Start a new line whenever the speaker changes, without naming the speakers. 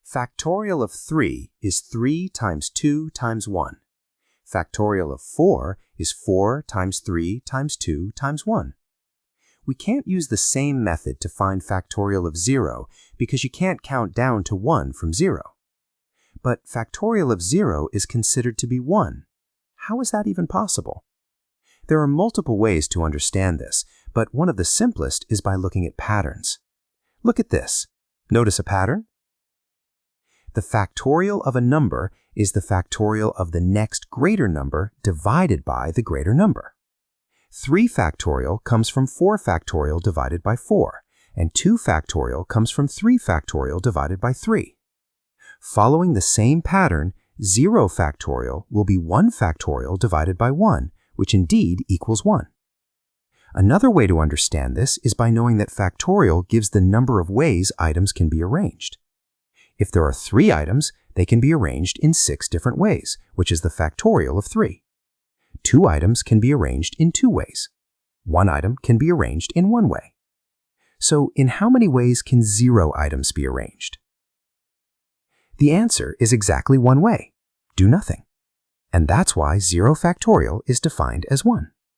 Factorial of 3 is 3 times 2 times 1. Factorial of 4 is 4 times 3 times 2 times 1. We can't use the same method to find factorial of 0 because you can't count down to 1 from 0. But factorial of 0 is considered to be 1. How is that even possible? There are multiple ways to understand this, but one of the simplest is by looking at patterns. Look at this. Notice a pattern? The factorial of a number is the factorial of the next greater number divided by the greater number. 3 factorial comes from 4 factorial divided by 4, and 2 factorial comes from 3 factorial divided by 3. Following the same pattern, 0 factorial will be 1 factorial divided by 1, which indeed equals 1. Another way to understand this is by knowing that factorial gives the number of ways items can be arranged. If there are 3 items, they can be arranged in 6 different ways, which is the factorial of 3. 2 items can be arranged in 2 ways. 1 item can be arranged in 1 way. So, in how many ways can 0 items be arranged? The answer is exactly 1 way. Do nothing. And that's why 0 factorial is defined as 1.